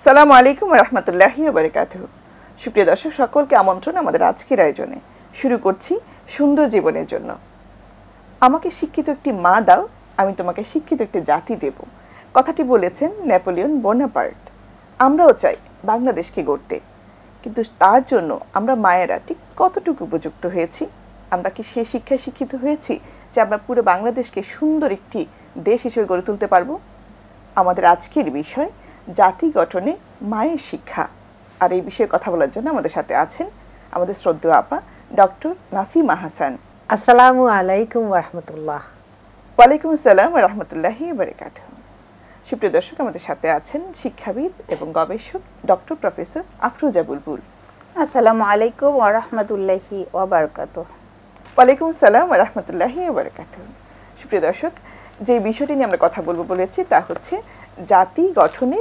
আসসালামু আলাইকুম ওয়া রাহমাতুল্লাহি ওয়া বারাকাতুহু। সুপ্রিয় দর্শক সকলকে আমন্ত্রণ আমাদের আজকের আয়োজনে। শুরু করছি সুন্দর জীবনের জন্য। আমাকে শিক্ষিত একটি মা দাও, আমি তোমাকে শিক্ষিত একটি জাতি দেব। কথাটি বলেছেন নেপোলিয়ন বোনাপার্ট। আমরাও চাই বাংলাদেশকে গড়তে, কিন্তু তার জন্য আমরা মায়েরা ঠিক কতটুকু উপযুক্ত হয়েছি? আমরা কি সে শিক্ষায় শিক্ষিত হয়েছি যে আমরা পুরো বাংলাদেশকে সুন্দর একটি দেশ হিসেবে গড়ে তুলতে পারবো? আমাদের আজকের বিষয় জাতি গঠনে মায়ের শিক্ষা। আর এই বিষয়ে কথা বলার জন্য আমাদের সাথে আছেন আমাদের শ্রদ্ধেয় আপা ডক্টর নাসিমা হাসান। আসসালামু আলাইকুম ওয়া রাহমাতুল্লাহ। ওয়ালাইকুম আসসালাম ওয়া রাহমাতুল্লাহি ওয়া বারাকাতুহু। সুপ্রিয় দর্শক, আমাদের সাথে আছেন শিক্ষাবিদ এবং গবেষক ডক্টর প্রফেসর আফরোজা বুলবুল। আসসালামু আলাইকুম ওয়া রাহমাতুল্লাহি ওয়া বারাকাতুহু। ওয়ালাইকুম আসসালাম ওয়া রাহমাতুল্লাহি ওয়া বারাকাতুহু। সুপ্রিয় দর্শক, যে বিষয়টি নিয়ে আমরা কথা বলবো বলেছি তা হচ্ছে জাতি গঠনে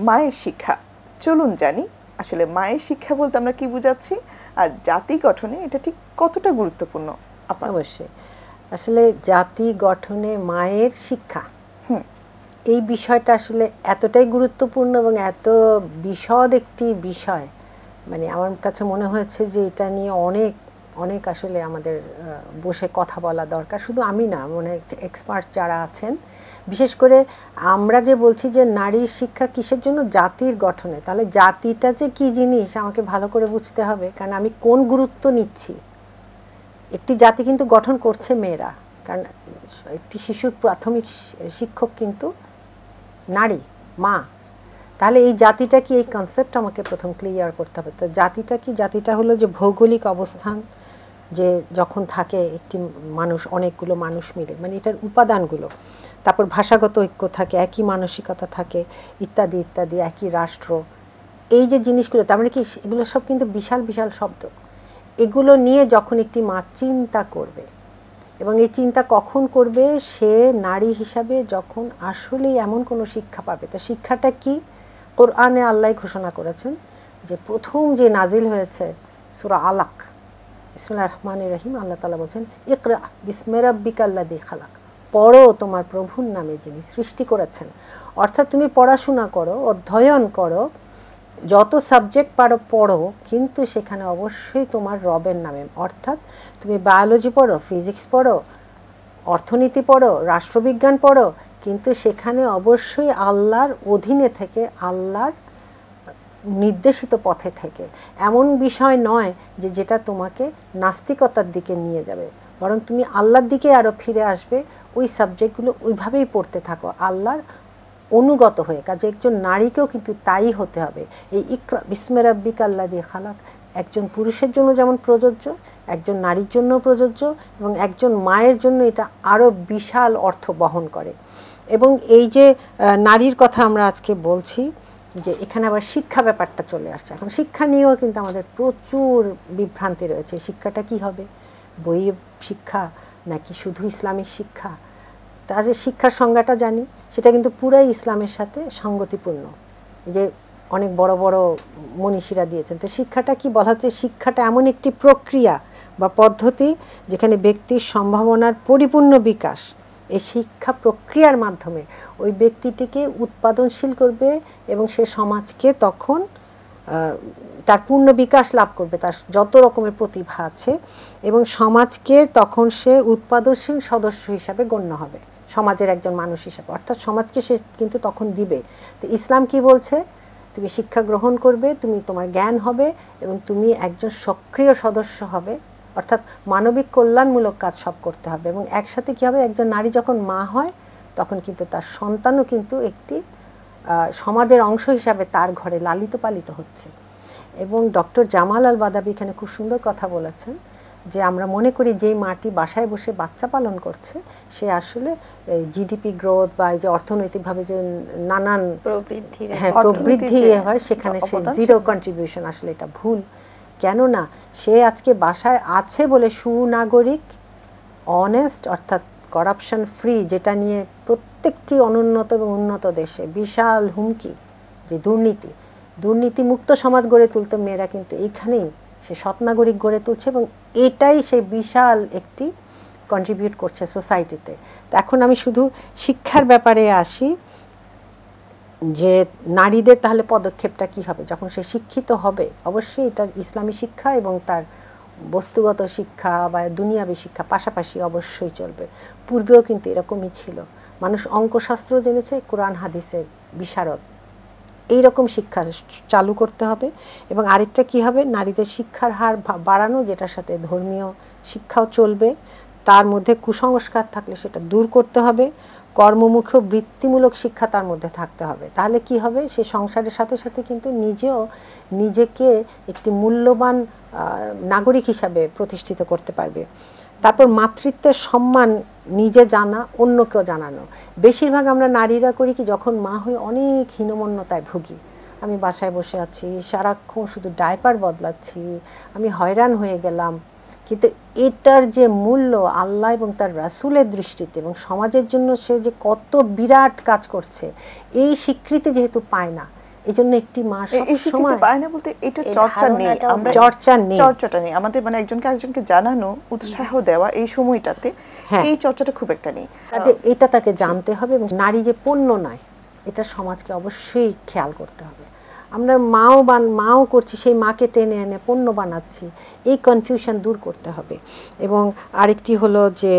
মায়ের শিক্ষা। চলুন জানি আসলে মায়ের শিক্ষা বলতে আমরা কি বুঝাচ্ছি, আর জাতি গঠনে এটা ঠিক কতটা গুরুত্বপূর্ণ। অবশ্যই আসলে জাতি গঠনে মায়ের শিক্ষা, এই বিষয়টা আসলে এতটাই গুরুত্বপূর্ণ এবং এত বিশদ একটি বিষয়, মানে আমার কাছে মনে হয়েছে যে এটা নিয়ে অনেক অনেক আসলে আমাদের বসে কথা বলা দরকার। শুধু আমি না, মানে এক্সপার্ট যারা আছেন, বিশেষ করে আমরা যে বলছি যে নারীর শিক্ষা কিসের জন্য, জাতির গঠনে, তাহলে জাতিটা যে কি জিনিস আমাকে ভালো করে বুঝতে হবে। কারণ আমি কোন গুরুত্ব নিচ্ছি। একটি জাতি কিন্তু গঠন করছে মেয়েরা, কারণ একটি শিশুর প্রাথমিক শিক্ষক কিন্তু নারী, মা। তাহলে এই জাতিটা কি, এই কনসেপ্ট আমাকে প্রথম ক্লিয়ার করতে হবে। তো জাতিটা কি? জাতিটা হলো যে ভৌগোলিক অবস্থান, যে যখন থাকে একটি মানুষ, অনেকগুলো মানুষ মিলে, মানে এটার উপাদানগুলো, তারপর ভাষাগত ঐক্য থাকে, একই মানসিকতা থাকে, ইত্যাদি ইত্যাদি, একই রাষ্ট্র, এই যে জিনিসগুলো, তার মানে কি এগুলো সব কিন্তু বিশাল বিশাল শব্দ। এগুলো নিয়ে যখন একটি মা চিন্তা করবে, এবং এই চিন্তা কখন করবে, সে নারী হিসাবে যখন আসলেই এমন কোনো শিক্ষা পাবে। তা শিক্ষাটা কি? কোরআনে আল্লাহ ঘোষণা করেছেন যে প্রথম যে নাজিল হয়েছে সূরা আলাক, বিসমিল্লাহির রহমানির রহিম, আল্লাহ তাআলা বলছেন ইকরা বিসমি রাব্বিকাল্লাযী খালাক, পড়ো তোমার প্রভুর নামে যিনি সৃষ্টি করেছেন। অর্থাৎ তুমি পড়াশোনা করো, অধ্যয়ন করো, যত সাবজেক্ট পারো পড়ো, কিন্তু সেখানে অবশ্যই তোমার রবের নামে। অর্থাৎ তুমি বায়োলজি পড়ো, ফিজিক্স পড়ো, অর্থনীতি পড়ো, রাষ্ট্রবিজ্ঞান পড়ো, কিন্তু সেখানে অবশ্যই আল্লাহর অধীনে থেকে, আল্লাহর নির্দেশিত পথে থেকে। এমন বিষয় নয় যে যেটা তোমাকে নাস্তিকতার দিকে নিয়ে যাবে, বরং তুমি আল্লাহর দিকে আরও ফিরে আসবে। ওই সাবজেক্টগুলো ওইভাবেই পড়তে থাকো, আল্লাহর অনুগত হয়ে। কাজে একজন নারীকেও কিন্তু তাই হতে হবে। এই ইকরা বিসমি রাব্বিকাল্লাযী খালাক একজন পুরুষের জন্য যেমন প্রযোজ্য, একজন নারীর জন্য প্রযোজ্য, এবং একজন মায়ের জন্য এটা আরও বিশাল অর্থ বহন করে। এবং এই যে নারীর কথা আমরা আজকে বলছি, যে এখানে আবার শিক্ষা ব্যাপারটা চলে আসছে। এখন শিক্ষা নিয়েও কিন্তু আমাদের প্রচুর বিভ্রান্তি রয়েছে। শিক্ষাটা কি হবে? বইয়ের শিক্ষা নাকি শুধু ইসলামিক শিক্ষা? তার যে শিক্ষার সংজ্ঞাটা জানি, সেটা কিন্তু পুরাই ইসলামের সাথে সঙ্গতিপূর্ণ, যে অনেক বড় বড় মনীষীরা দিয়েছেন। তো শিক্ষাটা কি বলা হচ্ছে? শিক্ষাটা এমন একটি প্রক্রিয়া বা পদ্ধতি যেখানে ব্যক্তির সম্ভাবনার পরিপূর্ণ বিকাশ, এই শিক্ষা প্রক্রিয়ার মাধ্যমে ওই ব্যক্তিটিকে উৎপাদনশীল করবে, এবং সে সমাজকে তখন তার পূর্ণ বিকাশ লাভ করবে, তার যত রকমের প্রতিভা আছে, এবং সমাজকে তখন সে উৎপাদনশীল সদস্য হিসাবে গণ্য হবে, সমাজের একজন মানুষ হিসাবে। অর্থাৎ সমাজকে সে কিন্তু তখন দিবে। তো ইসলাম কি বলছে? তুমি শিক্ষা গ্রহণ করবে, তুমি তোমার জ্ঞান হবে, এবং তুমি একজন সক্রিয় সদস্য হবে। অর্থাৎ মানবিক কল্যাণমূলক কাজ সব করতে হবে। এবং একসাথে কী হবে, একজন নারী যখন মা হয় তখন কিন্তু তার সন্তানও কিন্তু একটি সমাজের অংশ হিসাবে তার ঘরে লালিত পালিত হচ্ছে। এবং ডক্টর জামাল আল বাদাবি এখানে খুব সুন্দর কথা বলেছেন, যে আমরা মনে করি যেই মাটি বাসায় বসে বাচ্চা পালন করছে, সে আসলে জিডিপি গ্রোথ বা এই যে অর্থনৈতিকভাবে যে নানান প্রবৃদ্ধি হয়, সেখানে সে জিরো কন্ট্রিবিউশন। আসলে এটা ভুল। কেননা সে আজকে বাসায় আছে বলে সুনাগরিক, অনেস্ট, অর্থাৎ করাপশন ফ্রি, যেটা নিয়ে প্রত্যেকটি অনুন্নত এবং উন্নত দেশে বিশাল হুমকি, যে দুর্নীতি মুক্ত সমাজ গড়ে তুলতে মেয়েরা কিন্তু এইখানেই সে সৎ নাগরিক গড়ে তুলছে, এবং এটাই সে বিশাল একটি কন্ট্রিবিউট করছে সোসাইটিতে। তো এখন আমি শুধু শিক্ষার ব্যাপারে আসি। যে নারীদের তাহলে পদক্ষেপটা কি হবে যখন সে শিক্ষিত হবে। অবশ্যই এটা ইসলামী শিক্ষা এবং তার বস্তুগত শিক্ষা বা দুনিয়াবী শিক্ষা পাশাপাশি অবশ্যই চলবে। পূর্বেও কিন্তু এরকমই ছিল, মানুষ অঙ্কশাস্ত্র জেনেছে, কোরআন হাদিসের বিশারদ, এইরকম শিক্ষা চালু করতে হবে। এবং আরেকটা কি হবে, নারীদের শিক্ষার হার বাড়ানো, যেটার সাথে ধর্মীয় শিক্ষাও চলবে। তার মধ্যে কুসংস্কার থাকলে সেটা দূর করতে হবে, কর্মমুখ বৃত্তিমূলক শিক্ষা তার মধ্যে থাকতে হবে। তাহলে কি হবে, সে সংসারের সাথে সাথে কিন্তু নিজেকে একটি মূল্যবান নাগরিক হিসাবে প্রতিষ্ঠিত করতে পারবে। তারপর মাতৃত্বের সম্মান নিজে জানা, অন্যকেও জানানো। বেশিরভাগ আমরা নারীরা করি কি, যখন মা হয়ে অনেক হীনমন্যতায় ভুগি, আমি বাসায় বসে আছি, সারাক্ষণ শুধু ডায়পার বদলাচ্ছি, আমি হয়রান হয়ে গেলাম। কিন্তু এটার যে মূল্য আল্লাহ এবং তার রাসূলের দৃষ্টিতে এবং সমাজের জন্য সে যে কত বিরাট কাজ করছে, এই স্বীকৃতি যেহেতু পায় না, এই জন্য একটি মা সবসময় পায় না বলতে এটা চর্চা নেই, আমরা চর্চাটা নেই আমাদের, মানে একজনকে আরেকজনকে জানানো, উৎসাহ দেওয়া এই সময়টাতে এই চর্চাটা খুব একটা নেই। কাজে এটা তাকে জানতে হবে। এবং নারী যে পণ্য নয়, এটা সমাজকে অবশ্যই খেয়াল করতে হবে। আমরা মাও করছি, সেই মাকে টেনে এনে পণ্য বানাচ্ছি, এই কনফিউশন দূর করতে হবে। এবং আরেকটি হলো যে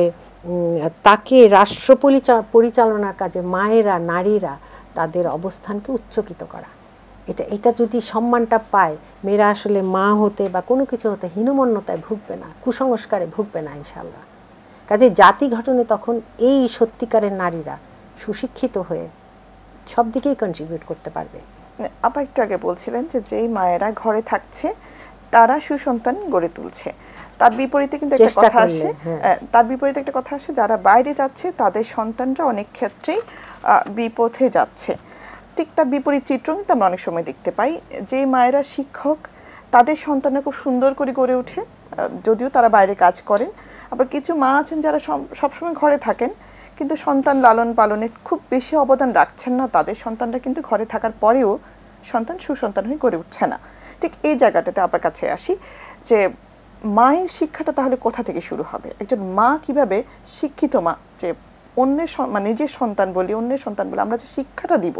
তাকে রাষ্ট্র পরিচালনার কাজে মায়েরা, নারীরা তাদের অবস্থানকে উচ্চকিত করা, এটা যদি সম্মানটা পায়, মেয়েরা আসলে মা হতে বা কোনো কিছু হতে হীনমন্যতায় ভুগবে না, কুসংস্কারে ভুগবে না ইনশাল্লাহ। কাজে জাতি গঠনে তখন এই সত্যিকারের নারীরা সুশিক্ষিত হয়ে সব দিকেই কন্ট্রিবিউট করতে পারবে। আপা একটু আগে বলছিলেন যে যেই মায়েরা ঘরে থাকছে তারা সুসন্তান গড়ে তুলছে, তার বিপরীতে কিন্তু একটা কথা আসে, যারা বাইরে যাচ্ছে তাদের সন্তানরা অনেক ক্ষেত্রেই বিপথে যাচ্ছে। ঠিক তার বিপরীত চিত্র কিন্তু আমরা অনেক সময় দেখতে পাই, যে মায়েরা শিক্ষক তাদের সন্তানরা খুব সুন্দর করে গড়ে ওঠে, যদিও তারা বাইরে কাজ করেন। আবার কিছু মা আছেন যারা সবসময় ঘরে থাকেন কিন্তু সন্তান লালন পালনে খুব বেশি অবদান রাখছেন না, তাদের সন্তানরা কিন্তু ঘরে থাকার পরেও সন্তান সুসন্তান হয়ে গড়ে উঠছে না। ঠিক এই জায়গাটাতে আপনার কাছে আসি যে মায়ের শিক্ষাটা তাহলে কোথা থেকে শুরু হবে? একজন মা কিভাবে শিক্ষিত মা, যে মানে নিজের সন্তান বলি, অন্যের সন্তান বলি, আমরা যে শিক্ষাটা দিব,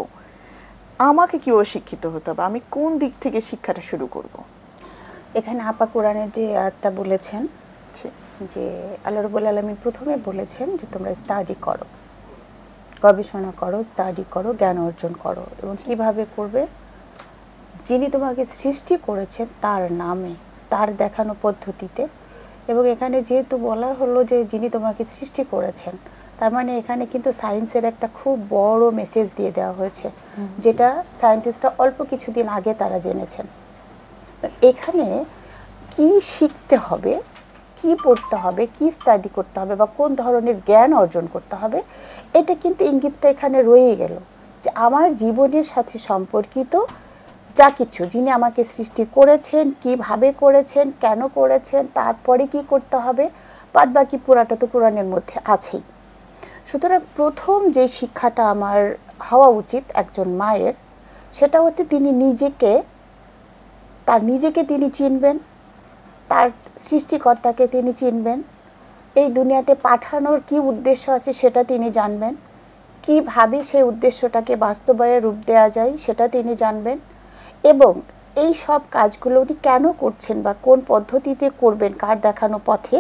আমাকে কিভাবে শিক্ষিত হতে হবে, আমি কোন দিক থেকে শিক্ষাটা শুরু করব? এখানে আপা কোরআনের যে আয়াতটা বলেছেন যে আল্লাহ রাব্বুল আলামিন প্রথমে বলেছেন যে তোমরা স্টাডি করো, গবেষণা করো, স্টাডি করো, জ্ঞান অর্জন করো। এবং কিভাবে করবে? যিনি তোমাকে সৃষ্টি করেছেন তার নামে, তার দেখানো পদ্ধতিতে। এবং এখানে যেহেতু বলা হলো যে যিনি তোমাকে সৃষ্টি করেছেন, তার মানে এখানে কিন্তু সায়েন্সের একটা খুব বড় মেসেজ দিয়ে দেওয়া হয়েছে, যেটা সায়েন্টিস্টরা অল্প কিছুদিন আগে তারা জেনেছেন। এখানে কি শিখতে হবে, কি পড়তে হবে, কি স্টাডি করতে হবে বা কোন ধরনের জ্ঞান অর্জন করতে হবে, এটা কিন্তু ইঙ্গিতটা এখানে রয়েই গেল যে আমার জীবনের সাথে সম্পর্কিত যা কিছু, যিনি আমাকে সৃষ্টি করেছেন, কিভাবে করেছেন, কেন করেছেন, তারপরে কি করতে হবে, বাদ বাকি পুরাটা তো কোরআনের মধ্যে আছেই। সুতরাং প্রথম যে শিক্ষাটা আমার হওয়া উচিত একজন মায়ের, সেটা হচ্ছে তিনি নিজেকে তিনি চিনবেন, তার সৃষ্টিকর্তাকে তিনি চিনবেন, এই দুনিয়াতে পাঠানোর কি উদ্দেশ্য আছে সেটা তিনি জানবেন, কিভাবে সেই উদ্দেশ্যটাকে বাস্তবায়নে রূপ দেওয়া যায় সেটা তিনি জানবেন, এবং এই সব কাজগুলো উনি কেন করছেন বা কোন পদ্ধতিতে করবেন, কার দেখানো পথে,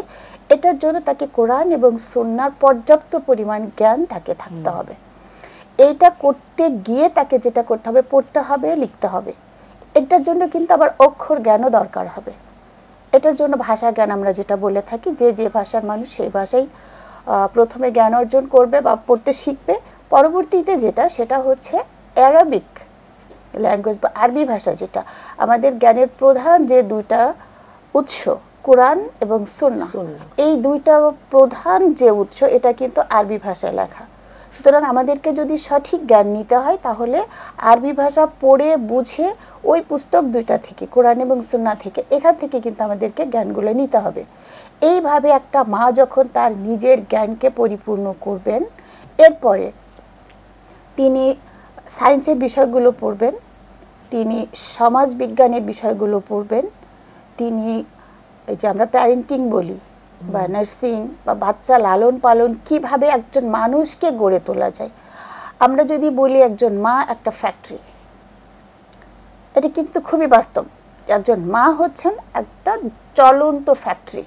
এটার জন্য তাকে কোরআন এবং সুন্নাহর পর্যাপ্ত পরিমাণ জ্ঞান তাকে থাকতে হবে। এইটা করতে গিয়ে তাকে যেটা করতে হবে, পড়তে হবে, লিখতে হবে। এটার জন্য কিন্তু আবার অক্ষর জ্ঞানও দরকার হবে। এটার জন্য ভাষা জ্ঞান আমরা যেটা বলে থাকি, যে ভাষার মানুষ সেই ভাষাই প্রথমে জ্ঞান অর্জন করবে বা পড়তে শিখবে, পরবর্তীতে সেটা হচ্ছে অ্যারাবিক ল্যাঙ্গুয়েজ বা আরবি ভাষা, যেটা আমাদের জ্ঞানের প্রধান যে দুইটা উৎস, কোরআন এবং সুন্নাহ, এই দুইটা প্রধান যে উৎস, এটা কিন্তু আরবি ভাষায় লেখা। সুতরাং আমাদেরকে যদি সঠিক জ্ঞান নিতে হয়, তাহলে আরবি ভাষা পড়ে বুঝে ওই পুস্তক দুইটা থেকে, কোরআন এবং সুন্নাহ থেকে, এখান থেকে কিন্তু আমাদেরকে জ্ঞানগুলো নিতে হবে। এইভাবে একটা মা যখন তার নিজের জ্ঞানকে পরিপূর্ণ করবেন, এরপরে তিনি সায়েন্সের বিষয়গুলো পড়বেন, তিনি সমাজ বিজ্ঞানের বিষয়গুলো পড়বেন, তিনি এই যে আমরা প্যারেন্টিং বলি বা নার্সিং বা বাচ্চা লালন পালন, কিভাবে একজন মানুষকে গড়ে তোলা যায়। আমরা যদি বলি একজন মা একটা ফ্যাক্টরি, এটা কিন্তু খুবই বাস্তব। একজন মা হচ্ছেন একটা চলন্ত ফ্যাক্টরি,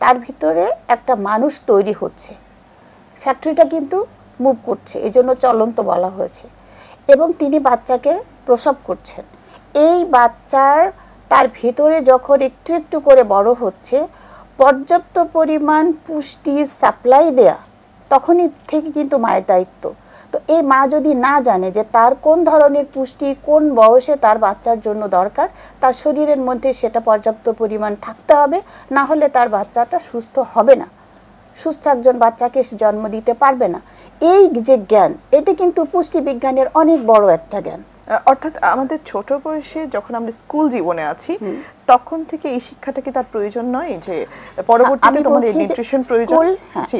তার ভিতরে একটা মানুষ তৈরি হচ্ছে, ফ্যাক্টরিটা কিন্তু মুভ করছে, এই জন্য চলন্ত বলা হয়েছে। এবং তিনি বাচ্চাকে প্রসব করছেন। এই বাচ্চার তার ভিতরে যখন একটু একটু করে বড় হচ্ছে, পর্যাপ্ত পরিমাণ পুষ্টি সাপ্লাই দেয়া তখনই থেকে কিন্তু মায়ের দায়িত্ব। তো এই মা যদি না জানে যে তার কোন ধরনের পুষ্টি কোন বয়সে তার বাচ্চার জন্য দরকার, তার শরীরের মধ্যে সেটা পর্যাপ্ত পরিমাণ থাকতে হবে, না হলে তার বাচ্চাটা সুস্থ হবে না, সুস্থ একজন বাচ্চাকে জন্ম দিতে পারবে না। এই যে জ্ঞান, এটা কিন্তু পুষ্টি বিজ্ঞানের অনেক বড় একটা জ্ঞান। অর্থাৎ আমাদের ছোট বয়সে যখন আমরা স্কুল জীবনে আছি তখন থেকে এই শিক্ষাটা কি তার প্রয়োজন নয় যে পরবর্তীতে তোমার এই নিউট্রিশন প্রয়োজন?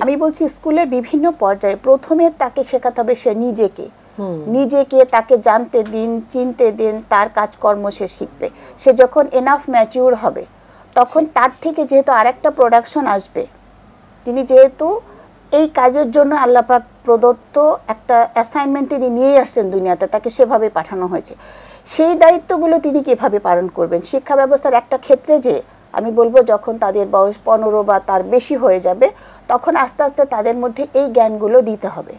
আমি বলছি স্কুলের বিভিন্ন পর্যায়ে প্রথমে তাকে শেখাতে হবে সে নিজেকে তাকে জানতে দিন, চিনতে দিন, তার কাজকর্ম সে শিখবে। সে যখন এনাফ ম্যাচিউর হবে তখন তার থেকে যেহেতু আরেকটা প্রোডাকশন আসবে, তিনি যেহেতু এই কাজের জন্য আল্লাহ পাক প্রদত্ত একটা অ্যাসাইনমেন্ট তিনি নিয়ে আসছেন দুনিয়াতে, তাকে সেভাবে পাঠানো হয়েছে, সেই দায়িত্বগুলো তিনি কিভাবে পালন করবেন। শিক্ষা ব্যবস্থার একটা ক্ষেত্রে যে আমি বলবো যখন তাদের বয়স 15 বা তার বেশি হয়ে যাবে তখন আস্তে আস্তে তাদের মধ্যে এই জ্ঞানগুলো দিতে হবে,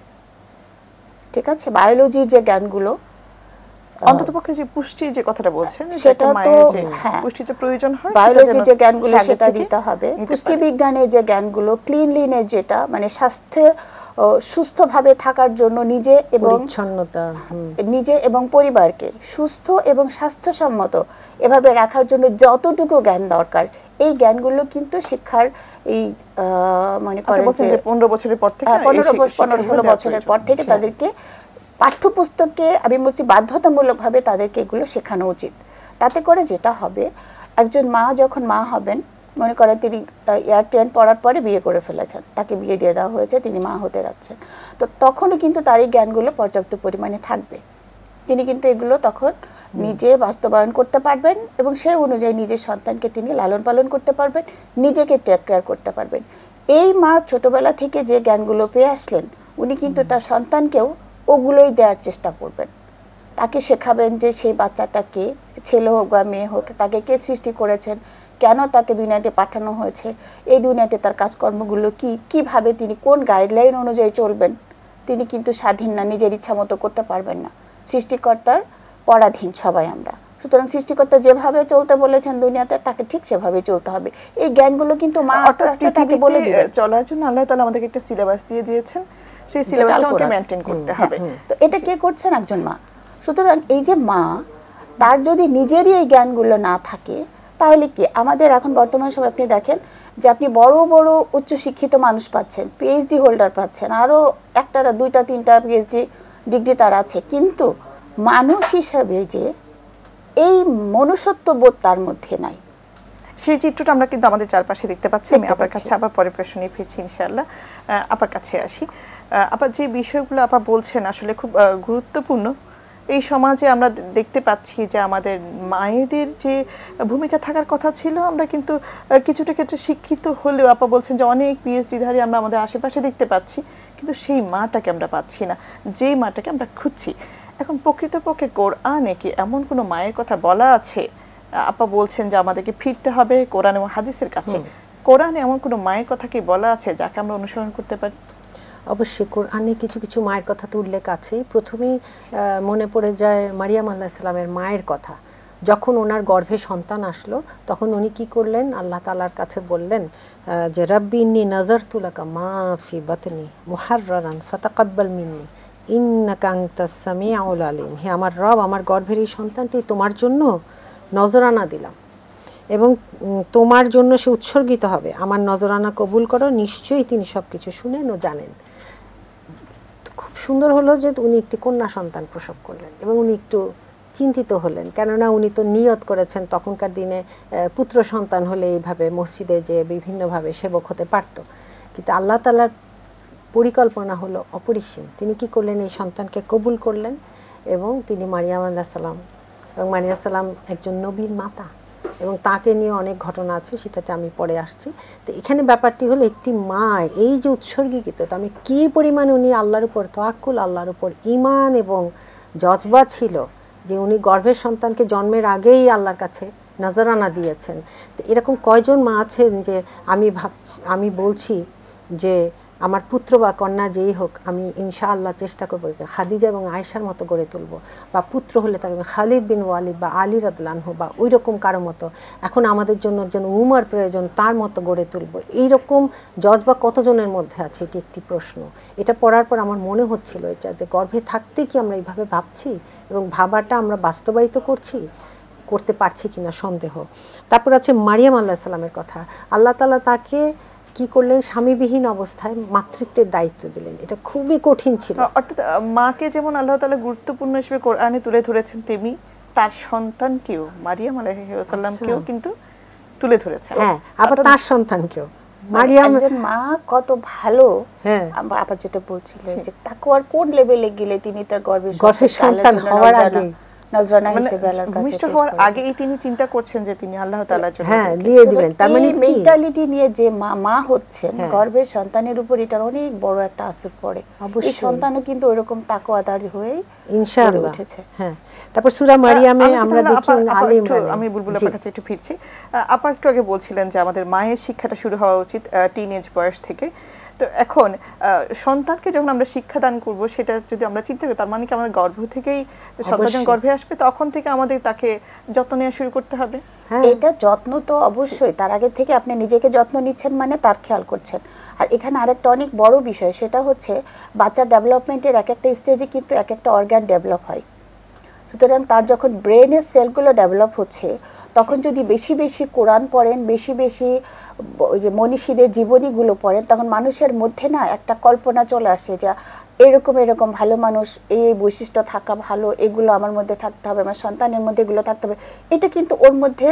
ঠিক আছে? বায়োলজির যে জ্ঞানগুলো, অন্ততপক্ষে যে পুষ্টির যে কথাটা বলছেন সেটা তো পুষ্টিতে প্রয়োজন হয়, বায়োলজির যে জ্ঞানগুলো সেটা দিতে হবে। পুষ্টি বিজ্ঞানের যে জ্ঞানগুলো, ক্লিনলিনেস যেটা মানে স্বাস্থ্য সুস্থভাবে থাকার জন্য নিজে এবং পরিবারকে সুস্থ এবং স্বাস্থ্যসম্মত এভাবে রাখার জন্য যতটুকু জ্ঞান দরকার, এই জ্ঞানগুলো কিন্তু শিক্ষার এই মনে করেন যে 15 বছরের পর থেকে 15-16 বছরের পর থেকে তাদেরকে পাঠ্যপুস্তকে আমি বলছি বাধ্যতামূলকভাবে তাদেরকে এগুলো শেখানো উচিত। তাতে করে যেটা হবে, একজন মা যখন মা হবেন, মনে করেন তিনি ইয়ার 10 পড়ার পরে বিয়ে করে ফেলেছেন, তাকে বিয়ে দিয়ে দেওয়া হয়েছে, তিনি মা হতে যাচ্ছেন, তো তখনও কিন্তু তার এই জ্ঞানগুলো পর্যাপ্ত পরিমাণে থাকবে। তিনি কিন্তু এগুলো তখন নিজে বাস্তবায়ন করতে পারবেন এবং সেই অনুযায়ী নিজের সন্তানকে তিনি লালন পালন করতে পারবেন, নিজেকে টেক কেয়ার করতে পারবেন। এই মা ছোটবেলা থেকে যে জ্ঞানগুলো পেয়ে আসলেন, উনি কিন্তু তার সন্তানকেও ওগুলোই দেওয়ার চেষ্টা করবেন। তাকে শেখাবেন যে সেই বাচ্চাটাকে, ছেলে হোক বা মেয়ে হোক, তাকে কে সৃষ্টি করেছেন, কেন তাকে দুনিয়াতে পাঠানো হয়েছে, এই দুনিয়াতে তার কাজকর্মগুলো কিভাবে তিনি কোন গাইডলাইন অনুযায়ী চলবেন। তিনি কিন্তু স্বাধীন না, নিজের ইচ্ছা মতো করতে পারবেন না, সৃষ্টিকর্তার পরাধীন সবাই আমরা। সুতরাং সৃষ্টিকর্তা যেভাবে চলতে বলেছেন দুনিয়াতে, তাকে ঠিক সেভাবে চলতে হবে। এই জ্ঞানগুলো কিন্তু মা আস্তে আস্তে তাকে বলে দিবেন। চলার জন্য আল্লাহ তাআলা আমাদেরকে একটা সিলেবাস দিয়ে দিয়েছেন, সেই সিলেবাসটাকে মেইনটেইন করতে হবে। তো এটা কে করছেন? একজন মা। সুতরাং এই যে মা, তার যদি নিজেরই এই জ্ঞানগুলো না থাকে, তাহলে কি আমাদের এখন বর্তমান সময় আপনি দেখেন যে আপনি বড় বড় উচ্চশিক্ষিত মানুষ পাচ্ছেন, পিএইচডি হোল্ডার পাচ্ছেন, আরও একটা 2টা 3টা পিএইচডি ডিগ্রি তার আছে, কিন্তু মানুষ হিসাবে যে এই মনুষ্যত্ববোধ তার মধ্যে নাই। সেই চিত্রটা আমরা কিন্তু আমাদের চারপাশে দেখতে পাচ্ছি। আমি আপনার কাছে আবার পরে প্রশ্ন নিয়ে ফিরছি ইনশাআল্লাহ। আপনার কাছে আসি। আপা, যে বিষয়গুলো আপা বলছেন আসলে খুব গুরুত্বপূর্ণ। এই সমাজে আমরা দেখতে পাচ্ছি যে আমাদের মায়েদের যে ভূমিকা থাকার কথা ছিল, আমরা কিন্তু কিছুটা ক্ষেত্রে শিক্ষিত হলেও আপা বলছেন যে অনেক পিএইচডিধারী আমরা আমাদের আশেপাশে দেখতে পাচ্ছি, কিন্তু সেই মাটাকে আমরা পাচ্ছি না, যেই মাটাকে আমরা খুঁজছি। এখন প্রকৃতপক্ষে কোরআনে কি এমন কোনো মায়ের কথা বলা আছে? আপা বলছেন যে আমাদেরকে ফিরতে হবে কোরআন এবং হাদিসের কাছে। কোরআনে এমন কোনো মায়ের কথা কি বলা আছে যাকে আমরা অনুসরণ করতে পারি? অবশ্যই কোরআনে কিছু কিছু মায়ের কথা তো উল্লেখ আছে। প্রথমেই মনে পড়ে যায় মারিয়াম আলাইহিস সালামের মায়ের কথা। যখন ওনার গর্ভে সন্তান আসলো, তখন উনি কি করলেন? আল্লাহ তাআলার কাছে বললেন যে রাব্বি ইন্নী নাযারতু লাকা মা ফি বাতনি মুহাররারান ফাতাকাব্বাল মিন্নি ইন্নাকা আনতাস সামিউল আলিম। হে আমার রব, আমার গর্ভের এই সন্তানটি তোমার জন্য নজরানা দিলাম এবং তোমার জন্য সে উৎসর্গিত হবে, আমার নজরানা কবুল করো, নিশ্চয়ই তিনি সব কিছু শুনেন ও জানেন। খুব সুন্দর হলো যে উনি একটি কন্যা সন্তান প্রসব করলেন এবং উনি একটু চিন্তিত হলেন, কেননা উনি তো নিয়ত করেছেন তখনকার দিনে পুত্র সন্তান হলে এইভাবে মসজিদে যে বিভিন্নভাবে সেবক হতে পারত, কিন্তু আল্লাহ তাআলার পরিকল্পনা হলো অপরিসীম। তিনি কি করলেন? এই সন্তানকে কবুল করলেন এবং তিনি মারিয়াম আলাইহিস সালাম, এবং মারিয়াম সালাম একজন নবীর মাতা, এবং তাকে নিয়ে অনেক ঘটনা আছে, সেটাতে আমি পরে আসছি। তো এখানে ব্যাপারটি হলো একটি মা এই যে উৎসর্গীকৃত, তো আমি কী পরিমাণ উনি আল্লাহর উপর তাওয়াক্কুল, আল্লাহর উপর ঈমান এবং জজবা ছিল যে উনি গর্ভের সন্তানকে জন্মের আগেই আল্লাহর কাছে নজরানা দিয়েছেন। তো এরকম কয়জন মা আছেন যে আমি বলছি যে আমার পুত্র বা কন্যা যেই হোক, আমি ইনশাআল্লাহ চেষ্টা করবো খাদিজা এবং আয়েশার মতো গড়ে তুলব, বা পুত্র হলে তাকে খালিদ বিন ওয়ালিদ বা আলী রাদিয়াল্লাহু আনহু বা ওই রকম কারো মতো, এখন আমাদের জন্য একজন উমর প্রয়োজন, তার মতো গড়ে তুলব। এইরকম জজবা কতজনের মধ্যে আছে, এটি একটি প্রশ্ন। এটা পড়ার পর আমার মনে হচ্ছিল এটা যে গর্ভে থাকতে কি আমরা এইভাবে ভাবছি এবং ভাবাটা আমরা বাস্তবায়িত করতে পারছি কিনা সন্দেহ। তারপর আছে মারিয়াম আলাইহিস সালামের কথা। আল্লাহ তাআলা তাকে কি করলেন, স্বামীবিহীন অবস্থায় মাতৃত্বের দায়িত্ব দিলেন। এটা খুবই কঠিন ছিল। অর্থাৎ মাকে যেমন আল্লাহ তাআলা গুরুত্বপূর্ণ হিসেবে কোরআনে তুলে ধরেছেন, তেমনি তার সন্তানকেও, মারিয়াম আলাইহিস সালামকেও কিন্তু তুলে ধরেছেন। হ্যাঁ, আবার তার সন্তানকেও। মারিয়াম একজন মা কত ভালো। হ্যাঁ, আপা যেটা বলছিলেন যে তাকওয়ার কোন লেভেলে গেলে তিনি তার গর্ভের সন্তান হওয়ার আগে, নজরানা হিসেবে আল্লাহর কাছে ভূমিষ্ঠ হওয়ার আগেই তিনি চিন্তা করছেন যে তিনি আল্লাহ তাআলার জন্য দিয়ে দিবেন। তার মানে কি মেন্টালিটি নিয়ে যে মা হচ্ছেন, গর্ভের সন্তানের উপর এটার অনেক বড় একটা আসর পড়ে। এই সন্তানও কিন্তু ওরকম তাকওয়াদার হয়ে ইনশাআল্লাহ উঠেছে। হ্যাঁ, তারপর সূরা মারিয়ামে আমরা দেখি আলে ইমরান। আমি বুলবুল আপনার কাছে একটু ফিরছি। আপা একটু আগে বলছিলেন যে আমাদের মায়ের শিক্ষাটা শুরু হওয়া উচিত টিনেজ বয়স থেকে। তো এখন সন্তানকে যখন আমরা শিক্ষাদান করব, সেটা যদি আমরা চিন্তা করি, তার মানে কি আমাদের গর্ভ থেকেই সন্তান গর্ভে আসবে, তখন থেকে আমাদের তাকে যত্ন নেওয়া শুরু করতে হবে? এটা যত্ন তো অবশ্যই, তার আগে থেকে আপনি নিজেকে যত্ন নিচ্ছেন মানে তার খেয়াল করছেন। আর এখানে আরেকটা অনেক বড় বিষয়, সেটা হচ্ছে বাচ্চার ডেভেলপমেন্টের এক একটা স্টেজে কিন্তু এক একটা অর্গান ডেভেলপ হয়। সুতরাং তার যখন ব্রেনের সেলগুলো ডেভেলপ হচ্ছে, তখন যদি বেশি বেশি কোরআন পড়েন, বেশি বেশি ওই যে মনীষীদের জীবনীগুলো পড়েন, তখন মানুষের মধ্যে না একটা কল্পনা চলে আসে যে এরকম এরকম ভালো মানুষ, এই বৈশিষ্ট্য থাকা ভালো, এগুলো আমার মধ্যে থাকতে হবে, আমার সন্তানের মধ্যে এগুলো থাকতে হবে। এটা কিন্তু ওর মধ্যে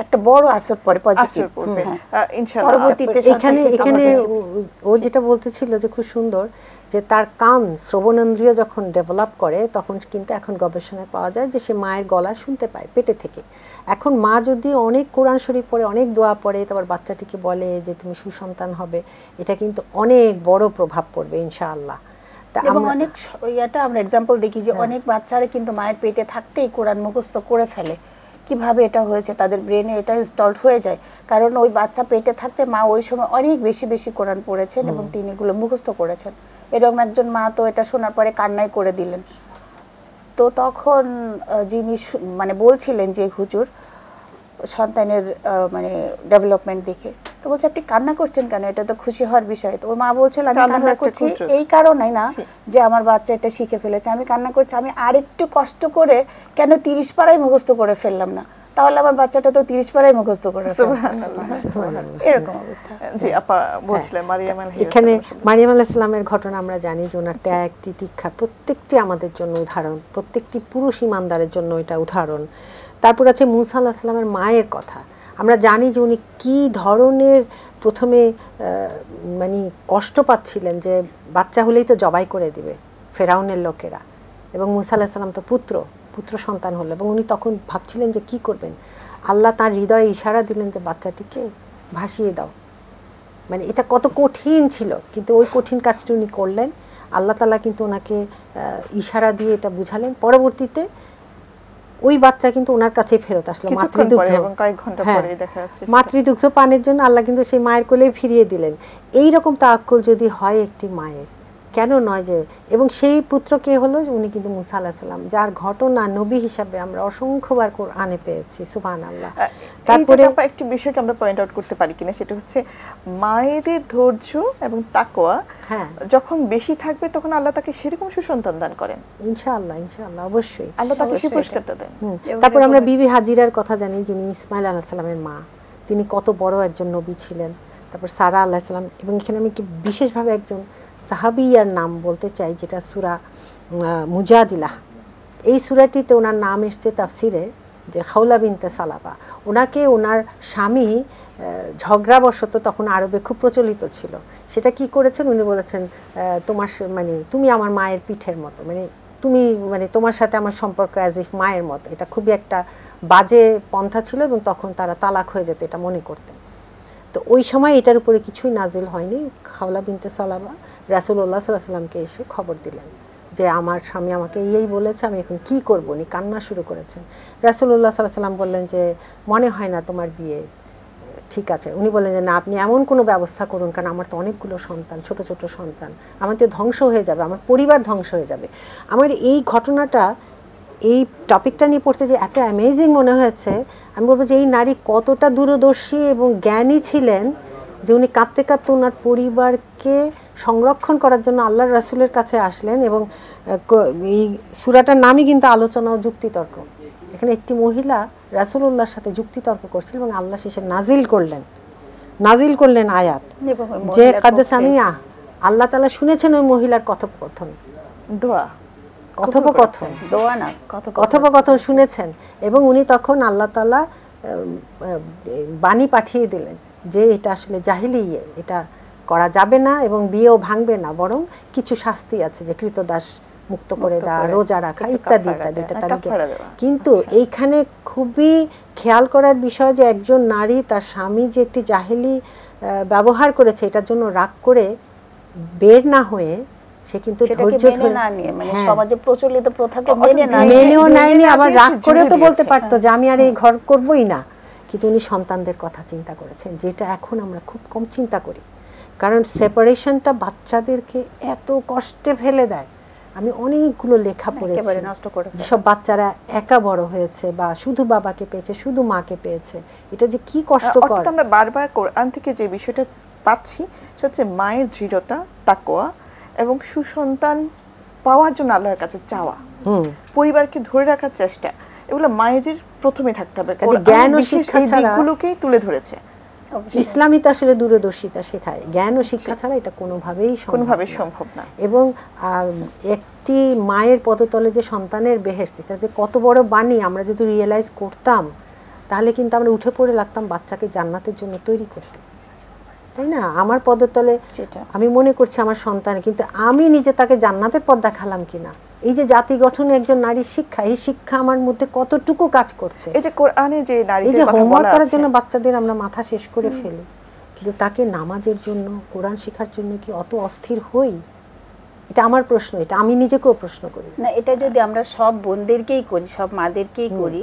একটা বড় আসর পড়ে, পজিটিভ। পরবর্তীতে এখানে ও যেটা বলতেছিল যে খুব সুন্দর, যে তার কান শ্রবণেন্দ্রিয় যখন ডেভেলপ করে, তখন কিন্তু এখন গবেষণায় পাওয়া যায় যে সে মায়ের গলা শুনতে পায় পেটে থেকে। এখন মা যদি অনেক কোরআন শরীফ পড়ে, অনেক দোয়া পড়ে, তারপর বাচ্চাটিকে বলে যে তুমি সুসন্তান হবে, এটা কিন্তু অনেক বড় প্রভাব পড়বে ইনশাআল্লাহ। এবং অনেক আমরা এক্সাম্পল দেখি যে অনেক বাচ্চারা কিন্তু মায়ের পেটে থাকতেই কোরআন মুখস্থ করে ফেলে। কিভাবে এটা হয়েছে, তাদের ব্রেনে এটা ইনস্টলড হয়ে যায়, কারণ ওই বাচ্চা পেটে থাকতে মা ওই সময় অনেক বেশি বেশি কোরআন পড়েছেন এবং তিনি এগুলো মুখস্থ করেছেন। এরকম একজন মা তো এটা শোনার পরে কান্নাই করে দিলেন। তো তখন যিনি মানে বলছিলেন যে হুজুর সন্তানের মানে ডেভেলপমেন্ট দেখে, তো বলছে আপনি কান্না করছেন কেন, এটা তো খুশি হওয়ার বিষয়। তো ওই মা বলছিল আমি কান্না করছি এই কারণে না যে আমার বাচ্চা এটা শিখে ফেলেছে, আমি কান্না করছি আমি আরেকটু কষ্ট করে কেন 30 পারাই মুখস্থ করে ফেললাম না, তাহলে আমার বাচ্চাটা তো 30 পারাই মুখস্থ করে এরকম অবস্থা। জি আপা বলছিলেন মারিয়াম আলাইহিস সালাম। এখানে মারিয়াম আলাইহিস সালামের ঘটনা আমরা জানি যে ওনার ত্যাগ তিতিক্ষা প্রত্যেকটি আমাদের জন্য উদাহরণ, প্রত্যেকটি পুরুষ ইমানদারের জন্য এটা উদাহরণ। তারপর আছে মুসা আলাইহিস সালামের মায়ের কথা। আমরা জানি যে উনি কী ধরনের প্রথমে মানে কষ্ট পাচ্ছিলেন, যে বাচ্চা হলেই তো জবাই করে দিবে ফেরাউনের লোকেরা, এবং মুসা আলাইহিস সালাম তো পুত্র সন্তান হলো, এবং উনি তখন ভাবছিলেন যে কি করবেন। আল্লাহ তার হৃদয়ে ইশারা দিলেন যে বাচ্চাটিকে ভাসিয়ে দাও। মানে এটা কত কঠিন ছিল, কিন্তু ওই কঠিন কাজটি উনি করলেন। আল্লাহ তাআলা কিন্তু ওনাকে ইশারা দিয়ে এটা বুঝালেন। পরবর্তীতে ওই বাচ্চা কিন্তু ওনার কাছে ফেরত আসলো মাতৃদুগ্ধ পানের জন্য। আল্লাহ কিন্তু সেই মায়ের কোলেই ফিরিয়ে দিলেন। এইরকম তাওয়াক্কুল যদি হয় একটি মায়ের, কেন নয় যে, এবং সেই পুত্র কে হলো, উনি কিন্তু মুসা আলাইহিস সালাম, যার ঘটনা নবী হিসাবে আমরা অসংখ্যবার কোরআনে পেয়েছি। সুবহানাল্লাহ। তারপরে একটি বিষয়কে আমরা পয়েন্ট আউট করতে পারি কিনা, সেটা হচ্ছে মায়েদের ধৈর্য এবং তাকওয়া যখন বেশি থাকবে, তখন আল্লাহ তাকে সেরকম সুসন্তান দান করেন ইনশাআল্লাহ। ইনশাআল্লাহ, অবশ্যই আল্লাহ তাকে সেই পুরস্কারটা দেন। তারপর আমরা বিবি হাজিরার কথা জানি, যিনি ইসমাইল আলাইহিস সালামের মা, তিনি কত বড় একজন নবী ছিলেন। তারপর সারা আলাইহিস সালাম, এবং এখানে আমি বিশেষভাবে একজন সাহাবিয়ার নাম বলতে চাই, যেটা সূরা মুজাদিলাহ। এই সূরাটিতে ওনার নাম এসছে তাফসিরে, যে খাওলা বিনতে সালাবা। ওনাকে ওনার স্বামী ঝগড়াবশত, তখন আরবে খুব প্রচলিত ছিল, সেটা কি করেছেন, উনি বলেছেন তোমার মানে তুমি আমার মায়ের পিঠের মতো, মানে তুমি মানে তোমার সাথে আমার সম্পর্ক অ্যাজ ইফ মায়ের মতো। এটা খুবই একটা বাজে পন্থা ছিল এবং তখন তারা তালাক হয়ে যেত এটা মনে করতেন। তো ওই সময় এটার উপরে কিছুই নাজিল হয়নি। খাওলা বিনতে সালাবা রাসূলুল্লাহ সাল্লাল্লাহু আলাইহি ওয়াসাল্লামকে এসে খবর দিলেন যে আমার স্বামী আমাকে এই বলেছে, আমি এখন কি করব। উনি কান্না শুরু করেছেন। রাসূলুল্লাহ সাল্লাল্লাহু আলাইহি ওয়াসাল্লাম বললেন যে মনে হয় না তোমার বিয়ে ঠিক আছে। উনি বললেন যে না, আপনি এমন কোনো ব্যবস্থা করুন, কারণ আমার তো অনেকগুলো সন্তান, ছোট ছোট সন্তান, আমার তো ধ্বংস হয়ে যাবে, আমার পরিবার ধ্বংস হয়ে যাবে। আমার এই ঘটনাটা, এই টপিকটা নিয়ে পড়তে যে এত অ্যামেজিং মনে হয়েছে, আমি বলবো যে এই নারী কতটা দূরদর্শী এবং জ্ঞানী ছিলেন যে উনি কাঁদতে কাঁদতে ওনার পরিবারকে সংরক্ষণ করার জন্য আল্লাহর রাসূলের কাছে আসলেন। এবং এই সূরাটার নামই কিন্তু আলোচনা ও যুক্তিতর্ক। এখানে একটি মহিলা রাসূলুল্লাহর সাথে যুক্তিতর্ক করছিল এবং আল্লাহ শেষে নাজিল করলেন আয়াত যে কাদসামিয়া, আল্লাহ তাআলা শুনেছেন ওই মহিলার কথোপকথন, কথোপকথন শুনেছেন। এবং উনি তখন আল্লাহ তাআলা বাণী পাঠিয়ে দিলেন যে এটা আসলে জাহিলিয়া, এটা করা যাবে না এবং বিয়েও ভাঙবে না, বরং কিছু শাস্তি আছে, যে কৃতদাস মুক্ত করে দেওয়া, রোজা রাখা ইত্যাদি ইত্যাদি। কিন্তু এইখানে খুবই খেয়াল করার বিষয় যে একজন নারী তার স্বামী যে একটি জাহিলি ব্যবহার করেছে এটার জন্য রাগ করে বের না হয়ে সে কিন্তু ধৈর্য ধরে না নিয়ে, মানে সমাজে প্রচলিত প্রথাকে মেনেও নেয়নি, আবার রাগ করেও তো বলতে পারতো যে আমি আর এই ঘর করবই না। কিন্তু উনি সন্তানদের কথা চিন্তা করেছেন, যেটা এখন আমরা খুব কম চিন্তা করি। কারণ সেপারেশনটা বাচ্চাদেরকে এত কষ্টে ফেলে দেয়। আমি অনেকগুলো লেখা পড়েছি যেসব বাচ্চারা একা বড় হয়েছে বা শুধু বাবাকে পেয়েছে, শুধু মাকে পেয়েছে, এটা যে কি কষ্টকর। আমরা বারবার কোরআন থেকে যে বিষয়টা পাচ্ছি সেটা হচ্ছে মায়ের দৃঢ়তা, তাকওয়া এবং সুসন্তান পাওয়ার জন্য আল্লাহর কাছে চাওয়া, পরিবারকে ধরে রাখার চেষ্টা, এগুলো মায়েদের প্রথমে থাকতে হবে। জ্ঞান ও শিক্ষা ছাড়া দিকগুলোকেই তুলে ধরেছে। ইসলামই তো আসলে দূরদর্শিতা শেখায়, জ্ঞান ও শিক্ষা ছাড়া এটা কোনোভাবেই সম্ভব না। এবং একটি মায়ের পদতলে যে সন্তানের বেহেশত, এটা যে কত বড় বাণী, আমরা যদি রিয়েলাইজ করতাম তাহলে কিন্তু আমরা উঠে পড়ে লাগতাম বাচ্চাকে জান্নাতের জন্য তৈরি করতে, তাই না? আমার পদতলে আমি মনে করছি আমার সন্তান, কিন্তু আমি নিজে তাকে জান্নাতের পথ দেখালাম কিনা। এই যে জাতি গঠনে একজন নারীর শিক্ষা, এই শিক্ষা আমার মধ্যে কতটুকু কাজ করছে। এই যে কোরআনে যে নারীদের কথা বলা আছে, করার জন্য বাচ্চাদের আমরা মাথা শেষ করে ফেলি, কিন্তু তাকে নামাজের জন্য, কোরআন শেখার জন্য কি অত অস্থির হই? এটা আমার প্রশ্ন, এটা আমি নিজেকেও প্রশ্ন করি। না, এটা যদি আমরা সব বোনদেরকেই করি, সব মাদেরকেই করি,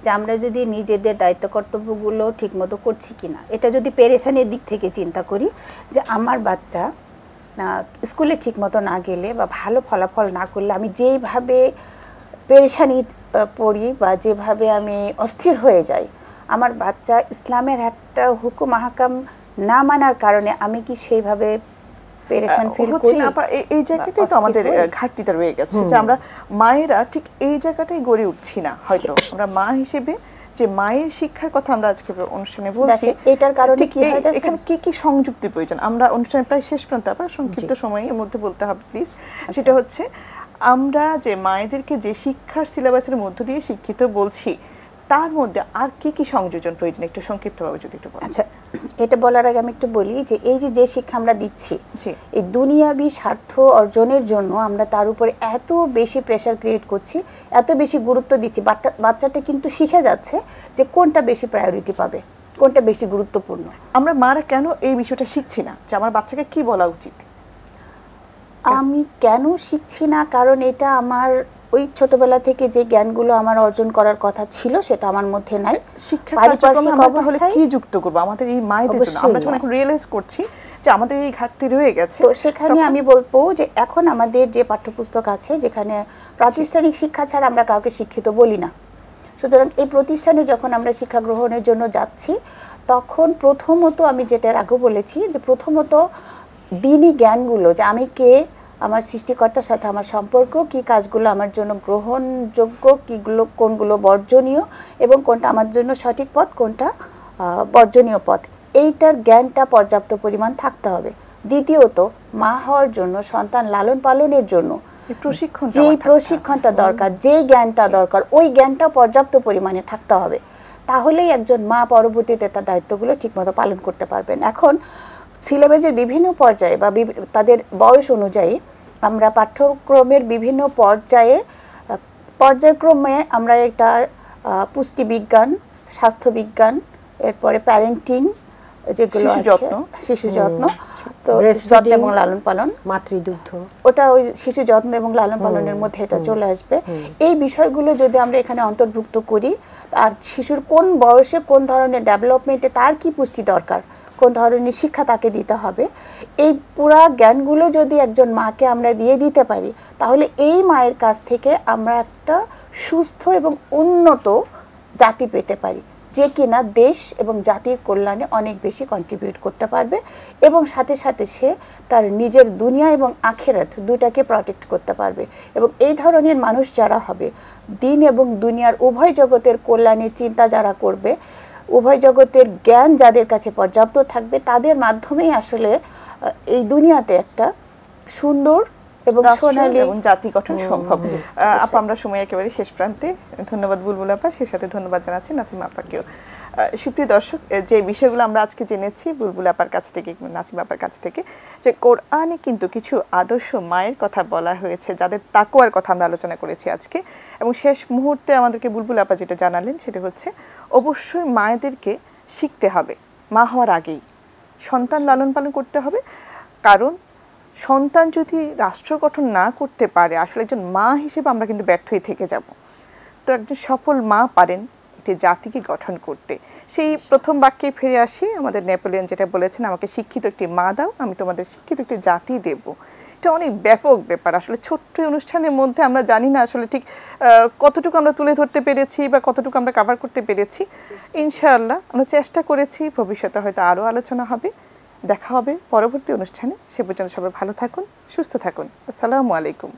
যে আমরা যদি নিজেদের দায়িত্ব কর্তব্যগুলো ঠিকমতো করছি কিনা, এটা যদি পেরেশানির দিক থেকে চিন্তা করি, যে আমার বাচ্চা স্কুলে ঠিকমতো না গেলে বা ভালো ফলাফল না করলে আমি যেইভাবে পেরেশানি পড়ি বা যেভাবে আমি অস্থির হয়ে যাই, আমার বাচ্চা ইসলামের একটা হুকুম আহকাম না মানার কারণে আমি কি সেইভাবে পেরেশান ফিল করি? এই জায়গাটাই তো আমাদের ঘাটতিটা রয়ে গেছে, যে আমরা মায়েরা ঠিক এই জায়গাটাই গড়ে উঠছি না। হয়তো আমরা মা হিসেবে যে মায়ের শিক্ষার কথা আমরা আজকে অনুষ্ঠানে বলছি, এটার কারণে কি হয়, এখানে কি কি সংযুক্তি প্রয়োজন, আমরা অনুষ্ঠানে প্রায় শেষ প্রান্তে আবার সংক্ষিপ্ত সময়ের মধ্যে বলতে হবে প্লিজ। সেটা হচ্ছে আমরা যে মায়েদেরকে যে শিক্ষার সিলেবাসের মধ্য দিয়ে শিক্ষিত বলছি, তার মধ্যে আর কি কি সংযোজন প্রয়োজন, একটু সংক্ষিপ্তভাবে যদি একটু বলেন। আচ্ছা, এটা বলার আগে আমি একটু বলি যে এই যে শিক্ষা আমরা দিচ্ছি, এই দুনিয়াবি স্বার্থ অর্জনের জন্য আমরা তার উপরে এত বেশি প্রেশার ক্রিয়েট করছি, এত বেশি গুরুত্ব দিচ্ছি, বাচ্চাটা কিন্তু শিখে যাচ্ছে যে কোনটা বেশি প্রায়োরিটি পাবে, কোনটা বেশি গুরুত্বপূর্ণ। আমরা মারা কেন এই বিষয়টা শিখছি না যে আমার বাচ্চাকে কি বলা উচিত? আমি কেন শিখছি না, কারণ এটা আমার ওই ছোটবেলা থেকে যে জ্ঞানগুলো আমার অর্জন করার কথা ছিল সেটা আমার মধ্যে নাই। শিক্ষা কার্যক্রমে আমরা তাহলে কি যুক্ত করব আমাদের এই মায়েদের জন্য? আমরা যখন রিয়েলাইজ করছি যে আমাদের এই ঘাটতি রয়ে গেছে, তো সেখানে আমি বলবো যে এখন আমাদের যে পাঠ্যপুস্তক আছে, যেখানে প্রাতিষ্ঠানিক শিক্ষা ছাড়া আমরা কাউকে শিক্ষিত বলি না, সুতরাং এই প্রতিষ্ঠানে যখন আমরা শিক্ষা গ্রহণের জন্য যাচ্ছি, তখন প্রথমত আমি যেটার আগে বলেছি যে প্রথমত দিনই জ্ঞানগুলো, যে আমি কে, আমার সৃষ্টিকর্তার সাথে আমার সম্পর্ক, কি কাজগুলো আমার জন্য গ্রহণযোগ্য, কিগুলো কোনগুলো বর্জনীয়, এবং কোনটা আমার জন্য সঠিক পথ, কোনটা বর্জনীয় পথ, এইটার জ্ঞানটা পর্যাপ্ত পরিমাণ থাকতে হবে। দ্বিতীয়ত, মা হওয়ার জন্য, সন্তান লালন পালনের জন্য যেই প্রশিক্ষণটা দরকার, যেই জ্ঞানটা দরকার, ওই জ্ঞানটা পর্যাপ্ত পরিমাণে থাকতে হবে। তাহলেই একজন মা পরবর্তীতে তার দায়িত্বগুলো ঠিকমতো পালন করতে পারবেন। এখন সিলেবাসের বিভিন্ন পর্যায়ে বা তাদের বয়স অনুযায়ী আমরা পাঠ্যক্রমের বিভিন্ন পর্যায়ক্রমে আমরা একটা পুষ্টিবিজ্ঞান, স্বাস্থ্যবিজ্ঞান, এরপরে প্যারেন্টিং যেগুলো শিশু আছে, যত্ন। শিশু যত্ন, তো Breastfeeding, যত্ন এবং লালন পালন, মাতৃদুগ্ধ, ওটা ওই শিশু যত্ন এবং লালন পালনের মধ্যে এটা চলে আসবে। এই বিষয়গুলো যদি আমরা এখানে অন্তর্ভুক্ত করি, আর শিশুর কোন বয়সে কোন ধরনের ডেভেলপমেন্টে তার কি পুষ্টি দরকার, কোন ধরনের শিক্ষা তাকে দিতে হবে, এই পুরা জ্ঞানগুলো যদি একজন মাকে আমরা দিয়ে দিতে পারি, তাহলে এই মায়ের কাছ থেকে আমরা একটা সুস্থ এবং উন্নত জাতি পেতে পারি, যে কিনা দেশ এবং জাতির কল্যাণে অনেক বেশি কন্ট্রিবিউট করতে পারবে, এবং সাথে সাথে সে তার নিজের দুনিয়া এবং আখিরাত দুটাকে প্রটেক্ট করতে পারবে। এবং এই ধরনের মানুষ যারা হবে, দিন এবং দুনিয়ার উভয় জগতের কল্যাণের চিন্তা যারা করবে, উভয় জগতের জ্ঞান যাদের কাছে পর্যাপ্ত থাকবে, তাদের মাধ্যমেই আসলে এই দুনিয়াতে একটা সুন্দর এবং সোনালী এবং জাতি গঠন সম্ভব। আপা, আমরা সময় একেবারে শেষ প্রান্তে। ধন্যবাদ বুলবুল আপা, সেই সাথে ধন্যবাদ জানাচ্ছি নাসিমা আপাকেও। সুপ্রিয় দর্শক, যে বিষয়গুলো আমরা আজকে জেনেছি বুলবুল আপার কাছ থেকে, নাসিমা আপার কাছ থেকে, যে কোরআনে কিন্তু কিছু আদর্শ মায়ের কথা বলা হয়েছে, যাদের তাকওয়ার কথা আমরা আলোচনা করেছি আজকে। এবং শেষ মুহূর্তে আমাদেরকে বুলবুল আপা যেটা জানালেন সেটা হচ্ছে অবশ্যই মায়েদেরকে শিখতে হবে মা হওয়ার আগেই, সন্তান লালন পালন করতে হবে। কারণ সন্তান যদি রাষ্ট্র গঠন না করতে পারে, আসলে একজন মা হিসেবে আমরা কিন্তু ব্যর্থই থেকে যাব। তো একজন সফল মা পারেন একটি জাতিকে গঠন করতে। সেই প্রথম বাক্যে ফিরে আসি, আমাদের নেপোলিয়ন যেটা বলেছেন, আমাকে শিক্ষিত একটি মা দাও, আমি তোমাদের শিক্ষিত একটি জাতি দেব। এটা অনেক ব্যাপক ব্যাপার। আসলে ছোট্ট অনুষ্ঠানের মধ্যে আমরা জানি না আসলে ঠিক কতটুকু আমরা তুলে ধরতে পেরেছি বা কতটুকু আমরা কভার করতে পেরেছি। ইনশাআল্লাহ আমরা চেষ্টা করেছি, ভবিষ্যতে হয়তো আরও আলোচনা হবে। দেখা হবে পরবর্তী অনুষ্ঠানে। সে পর্যন্ত সবাই ভালো থাকুন, সুস্থ থাকুন। আসসালামু আলাইকুম।